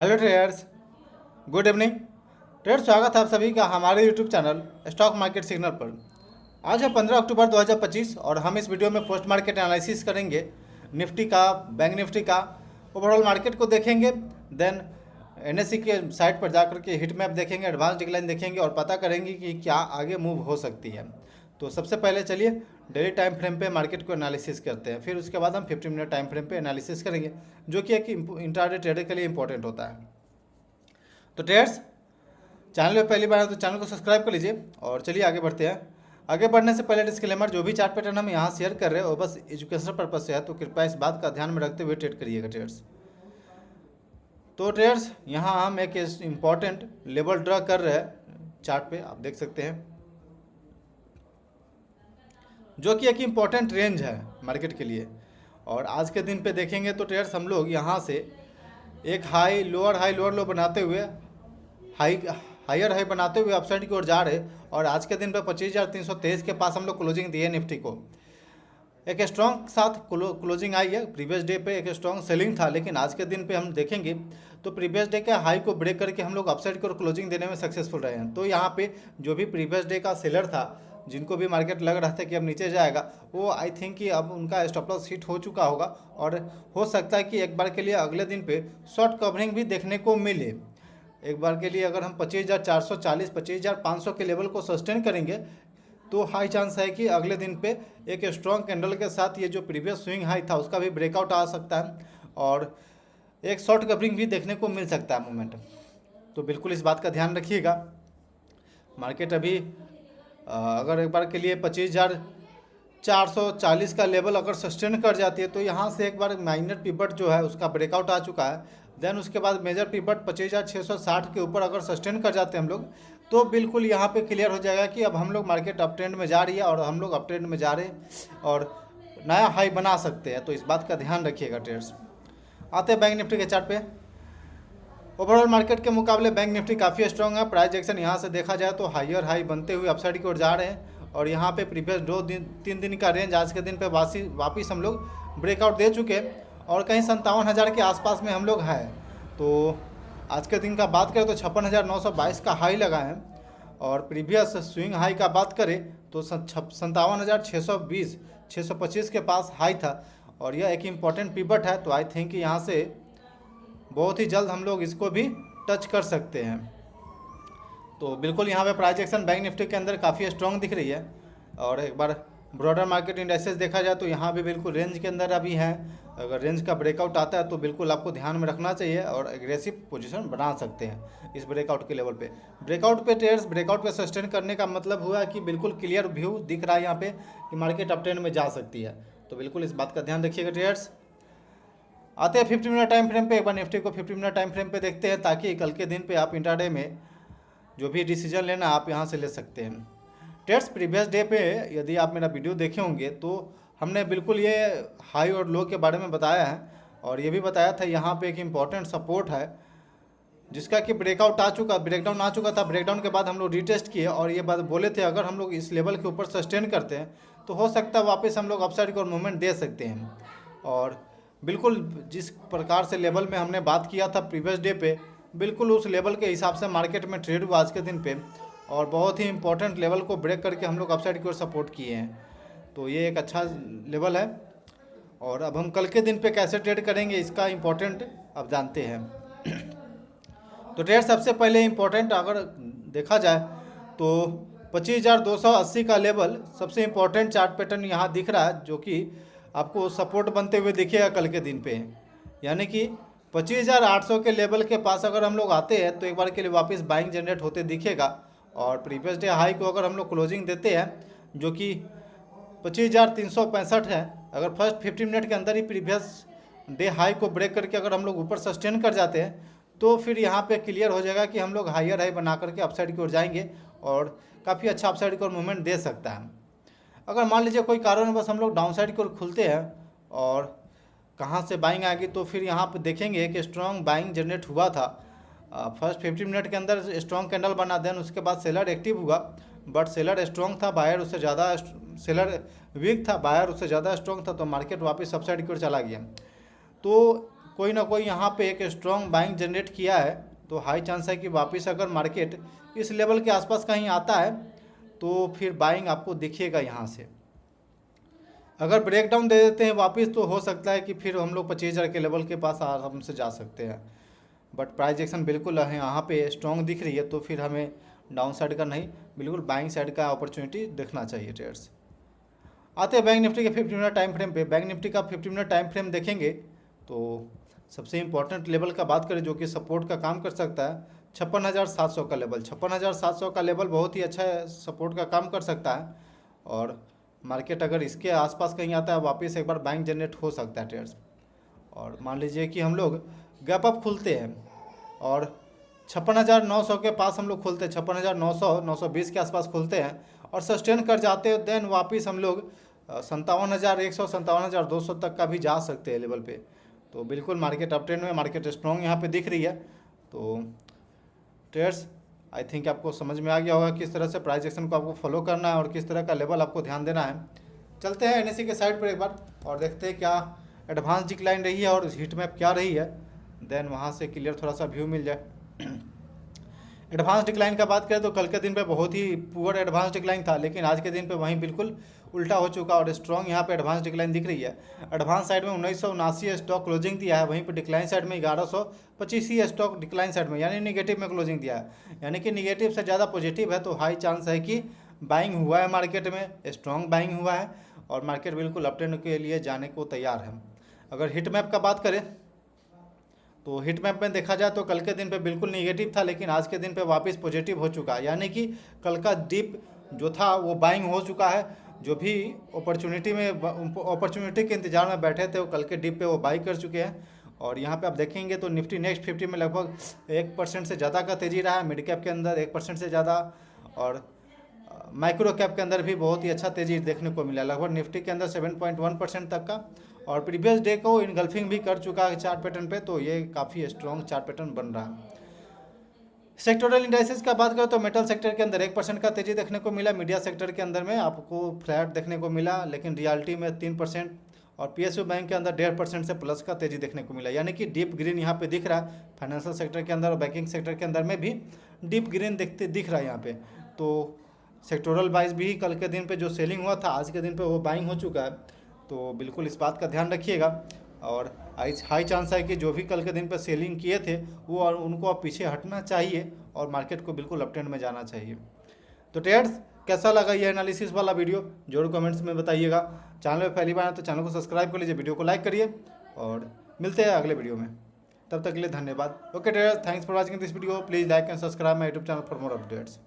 Hello traders, good evening. Traders, स्वागत है आप सभी का हमारे YouTube channel stock market signal पर। आज है 15 अक्टूबर 2025 और हम इस वीडियो में पोस्ट मार्केट एनालिसिस करेंगे निफ्टी का, बैंक निफ्टी का, ओवरऑल मार्केट को देखेंगे। देन एनएससी के साइट पर जाकर के हिट मैप देखेंगे, एडवांस डिक्लाइन देखेंगे और पता करेंगे कि क्या आगे मूव हो सकती है। तो सबसे पहले चलिए डेली टाइम फ्रेम पे मार्केट को एनालिसिस करते हैं, फिर उसके बाद हम 15 मिनट टाइम फ्रेम पे एनालिसिस करेंगे, जो कि एक इंट्राडे ट्रेडर के लिए इंपॉर्टेंट होता है। तो ट्रेडर्स, चैनल पे पहली बार है तो चैनल को सब्सक्राइब कर लीजिए और चलिए आगे बढ़ते हैं। आगे बढ़ने से पहले डिस्क्लेमर, जो भी चार्ट पैटर्न हम यहाँ शेयर कर रहे हैं वो बस एजुकेशनल पर्पज से है, तो कृपया इस बात का ध्यान में रखते हुए ट्रेड करिएगा ट्रेडर्स। तो ट्रेडर्स, यहाँ हम एक इम्पॉर्टेंट लेवल ड्रा कर रहे हैं, चार्ट पे आप देख सकते हैं, जो कि एक इम्पॉर्टेंट रेंज है मार्केट के लिए। और आज के दिन पे देखेंगे तो ट्रेडर्स हम लोग यहाँ से एक हाई लोअर लो बनाते हुए हायर हाई बनाते हुए अपसाइड की ओर जा रहे, और आज के दिन पे 25,323 के पास हम लोग क्लोजिंग दिए निफ्टी को। एक स्ट्रॉन्ग साथ क्लोजिंग आई है। प्रीवियस डे पे एक स्ट्रॉन्ग सेलिंग था, लेकिन आज के दिन पे हम देखेंगे तो प्रीवियस डे के हाई को ब्रेक करके हम लोग अपसाइड की ओर क्लोजिंग देने में सक्सेसफुल रहे हैं। तो यहाँ पे जो भी प्रीवियस डे का सेलर था, जिनको भी मार्केट लग रहा था कि अब नीचे जाएगा, वो आई थिंक कि अब उनका स्टॉप लॉस हिट हो चुका होगा, और हो सकता है कि एक बार के लिए अगले दिन पे शॉर्ट कवरिंग भी देखने को मिले। एक बार के लिए अगर हम 25,440 25,500 के लेवल को सस्टेन करेंगे तो हाई चांस है कि अगले दिन पे एक स्ट्रॉन्ग कैंडल के साथ ये जो प्रीवियस स्विंग हाई था उसका भी ब्रेकआउट आ सकता है, और एक शॉर्ट कवरिंग भी देखने को मिल सकता है मूवमेंट। तो बिल्कुल इस बात का ध्यान रखिएगा। मार्केट अभी अगर एक बार के लिए 25,440 का लेवल अगर सस्टेन कर जाती है तो यहाँ से एक बार माइनर पिवट जो है उसका ब्रेकआउट आ चुका है। देन उसके बाद मेजर पिवट 25,660 के ऊपर अगर सस्टेन कर जाते हैं हम लोग, तो बिल्कुल यहाँ पे क्लियर हो जाएगा कि अब हम लोग मार्केट अप ट्रेंड में जा रही है और हम लोग अप ट्रेंड में जा रहे हैं और नया हाई बना सकते हैं। तो इस बात का ध्यान रखिएगा ट्रेडर्स। आते हैं बैंक निफ्टी के चार्ट पे। ओवरऑल मार्केट के मुकाबले बैंक निफ्टी काफ़ी स्ट्रॉन्ग है। प्राइस एक्शन यहाँ से देखा जाए तो हायर हाई बनते हुए अपसाइड की ओर जा रहे हैं, और यहाँ पे प्रीवियस 2-3 दिन का रेंज आज के दिन पे वापिस हम लोग ब्रेकआउट दे चुके हैं, और कहीं 57,000 के आसपास में हम लोग हैं। तो आज के दिन का बात करें तो 56,922 का हाई लगा है, और प्रीवियस स्विंग हाई का बात करें तो 57,620 625 के पास हाई था, और यह एक इम्पॉर्टेंट पिवट है। तो आई थिंक यहाँ से बहुत ही जल्द हम लोग इसको भी टच कर सकते हैं। तो बिल्कुल यहाँ पे प्राइस एक्शन बैंक निफ्टी के अंदर काफ़ी स्ट्रॉन्ग दिख रही है, और एक बार ब्रॉडर मार्केट इंडेक्सेस देखा जाए तो यहाँ भी बिल्कुल रेंज के अंदर अभी है। अगर रेंज का ब्रेकआउट आता है तो बिल्कुल आपको ध्यान में रखना चाहिए और एग्रेसिव पोजीशन बना सकते हैं इस ब्रेकआउट के लेवल पे। ब्रेकआउट पे ट्रेड्स, ब्रेकआउट पे सस्टेन करने का मतलब हुआ कि बिल्कुल क्लियर व्यू दिख रहा है यहाँ पे कि मार्केट अप ट्रेंड में जा सकती है। तो बिल्कुल इस बात का ध्यान रखिएगा ट्रेड्स। आते हैं 50 मिनट टाइम फ्रेम पे। एक बार निफ्टी को 50 मिनट टाइम फ्रेम पे देखते हैं, ताकि कल के दिन पे आप इंट्राडे में जो भी डिसीजन लेना आप यहाँ से ले सकते हैं। ट्रेड्स, प्रीवियस डे पे यदि आप मेरा वीडियो देखे होंगे तो हमने बिल्कुल ये हाई और लो के बारे में बताया है, और ये भी बताया था यहाँ पे एक इम्पॉर्टेंट सपोर्ट है जिसका कि ब्रेकआउट आ चुका, ब्रेकडाउन आ चुका था। ब्रेकडाउन के बाद हम लोग रीटेस्ट किए और ये बात बोले थे अगर हम लोग इस लेवल के ऊपर सस्टेन करते हैं तो हो सकता है वापस हम लोग अपसाइड को मूवमेंट दे सकते हैं। और बिल्कुल जिस प्रकार से लेवल में हमने बात किया था प्रीवियस डे पे, बिल्कुल उस लेवल के हिसाब से मार्केट में ट्रेड हुआ आज के दिन पे, और बहुत ही इंपॉर्टेंट लेवल को ब्रेक करके हम लोग अपसाइड की ओर सपोर्ट किए हैं। तो ये एक अच्छा लेवल है, और अब हम कल के दिन पे कैसे ट्रेड करेंगे इसका इम्पोर्टेंट अब जानते हैं। तो ट्रेड सबसे पहले इम्पोर्टेंट अगर देखा जाए तो 25,280 का लेवल सबसे इम्पोर्टेंट चार्ट पैटर्न यहाँ दिख रहा है, जो कि आपको सपोर्ट बनते हुए दिखेगा कल के दिन पे। यानी कि 25,800 के लेवल के पास अगर हम लोग आते हैं तो एक बार के लिए वापस बाइंग जनरेट होते दिखेगा, और प्रीवियस डे हाई को अगर हम लोग क्लोजिंग देते हैं जो कि 25,365 है, अगर फर्स्ट 15 मिनट के अंदर ही प्रीवियस डे हाई को ब्रेक करके अगर हम लोग ऊपर सस्टेन कर जाते हैं तो फिर यहाँ पे क्लियर हो जाएगा कि हम लोग हायर हाई बना करके अपसाइड की ओर जाएंगे, और काफ़ी अच्छा अपसाइड की ओर मूवमेंट दे सकता है। अगर मान लीजिए कोई कारणवश हम लोग डाउन साइड की ओर खुलते हैं और कहाँ से बाइंग आएगी, तो फिर यहाँ पे देखेंगे कि स्ट्रॉन्ग बाइंग जनरेट हुआ था। फर्स्ट 50 मिनट के अंदर स्ट्रॉन्ग कैंडल बना, देन उसके बाद सेलर एक्टिव हुआ, बट सेलर स्ट्रॉन्ग था, बायर उससे ज़्यादा, सेलर वीक था, बायर उससे ज़्यादा स्ट्रॉन्ग था, तो मार्केट वापस सबसाइड की ओर चला गया। तो कोई ना कोई यहाँ पे एक स्ट्रॉन्ग बाइंग जनरेट किया है, तो हाई चांस है कि वापस अगर मार्केट इस लेवल के आसपास कहीं आता है तो फिर बाइंग आपको दिखिएगा यहाँ से। अगर ब्रेकडाउन दे देते हैं वापस तो हो सकता है कि फिर हम लोग 25,000 के लेवल के पास आराम से जा सकते हैं, बट प्राइस एक्शन बिल्कुल है यहाँ पे स्ट्रॉन्ग दिख रही है, तो फिर हमें डाउन साइड का नहीं, बिल्कुल बाइंग साइड का अपॉर्चुनिटी देखना चाहिए ट्रेडर्स। आते हैं बैंक निफ्टी के 50 मिनट टाइम फ्रेम पे। बैंक निफ्टी का 50 मिनट टाइम फ्रेम देखेंगे तो सबसे इंपॉर्टेंट लेवल का बात करें जो कि सपोर्ट का काम कर सकता है, 56,700 का लेवल। 56,700 का लेवल बहुत ही अच्छा सपोर्ट का काम कर सकता है, और मार्केट अगर इसके आसपास कहीं आता है वापस एक बार बाइंग जनरेट हो सकता है ट्रेडर्स। और मान लीजिए कि हम लोग गैप अप खुलते हैं और 56,900 के पास हम लोग खुलते हैं, 56,900 920 के आसपास खुलते हैं और सस्टेन कर जाते हैं, देन वापस हम लोग 57,100 57,200 तक का भी जा सकते हैं लेवल पे। तो बिल्कुल मार्केट अप ट्रेंड में, मार्केट स्ट्रॉन्ग यहाँ पे दिख रही है। तो ट्रेडर्स आई थिंक आपको समझ में आ गया होगा किस तरह से प्राइस एक्शन को आपको फॉलो करना है और किस तरह का लेवल आपको ध्यान देना है। चलते हैं एनएससी के साइड पर एक बार और देखते हैं क्या एडवांस डिक्लाइन रही है और हीट मैप क्या रही है, देन वहाँ से क्लियर थोड़ा सा व्यू मिल जाए। एडवांस डिक्लाइन का बात करें तो कल के दिन पे बहुत ही पुअर एडवांस डिक्लाइन था, लेकिन आज के दिन पे वहीं बिल्कुल उल्टा हो चुका और स्ट्रॉन्ग यहाँ पे एडवांस डिक्लाइन दिख रही है। एडवांस साइड में 1979 स्टॉक क्लोजिंग दिया है, वहीं पे डिक्लाइन साइड में 1125 ही स्टॉक डिक्लाइन साइड में यानी निगेटिव में क्लोजिंग दिया है, यानी कि निगेटिव से ज़्यादा पॉजिटिव है। तो हाई चांस है कि बाइंग हुआ है मार्केट में, स्ट्रॉन्ग बाइंग हुआ है और मार्केट बिल्कुल अप ट्रेंड के लिए जाने को तैयार है। अगर हिट मैप का बात करें तो हिट मैप में देखा जाए तो कल के दिन पे बिल्कुल निगेटिव था, लेकिन आज के दिन पे वापस पॉजिटिव हो चुका है, यानी कि कल का डिप जो था वो बाइंग हो चुका है। जो भी अपॉर्चुनिटी के इंतजार में बैठे थे वो कल के डिप पे वो बाई कर चुके हैं। और यहाँ पे आप देखेंगे तो निफ्टी नेक्स्ट 50 में लगभग 1% से ज़्यादा का तेज़ी रहा है, मिड कैप के अंदर 1% से ज़्यादा, और माइक्रो कैप के अंदर भी बहुत ही अच्छा तेज़ी देखने को मिला, लगभग निफ्टी के अंदर 7.1% तक का। और प्रीवियस डे को इनगल्फिंग भी कर चुका है चार्ट पैटर्न पे, तो ये काफ़ी स्ट्रॉन्ग चार्ट पैटर्न बन रहा है। सेक्टोरल इंडाइसेस का बात करें तो मेटल सेक्टर के अंदर 1% का तेज़ी देखने को मिला, मीडिया सेक्टर के अंदर में आपको फ्लैट देखने को मिला, लेकिन रियल्टी में 3% और पीएसयू बैंक के अंदर 1.5% से प्लस का तेज़ी देखने को मिला, यानी कि डीप ग्रीन यहाँ पे दिख रहा है। फाइनेंशियल सेक्टर के अंदर और बैंकिंग सेक्टर के अंदर में भी डीप ग्रीन दिख रहा है यहाँ पे। तो सेक्टोरल वाइज भी कल के दिन पे जो सेलिंग हुआ था आज के दिन पे वो बाइंग हो चुका है, तो बिल्कुल इस बात का ध्यान रखिएगा। और हाई चांस है कि जो भी कल के दिन पे सेलिंग किए थे वो और उनको अब पीछे हटना चाहिए और मार्केट को बिल्कुल अप ट्रेंड में जाना चाहिए। तो ट्रेडर्स कैसा लगा ये एनालिसिस वाला वीडियो जरूर कमेंट्स में बताइएगा। चैनल में पहली बार है तो चैनल को सब्सक्राइब कर लीजिए, वीडियो को लाइक करिए और मिलते हैं अगले वीडियो में। तब तक के लिए धन्यवाद। Okay traders, thanks for watching this video. Please like and subscribe my YouTube channel for more updates.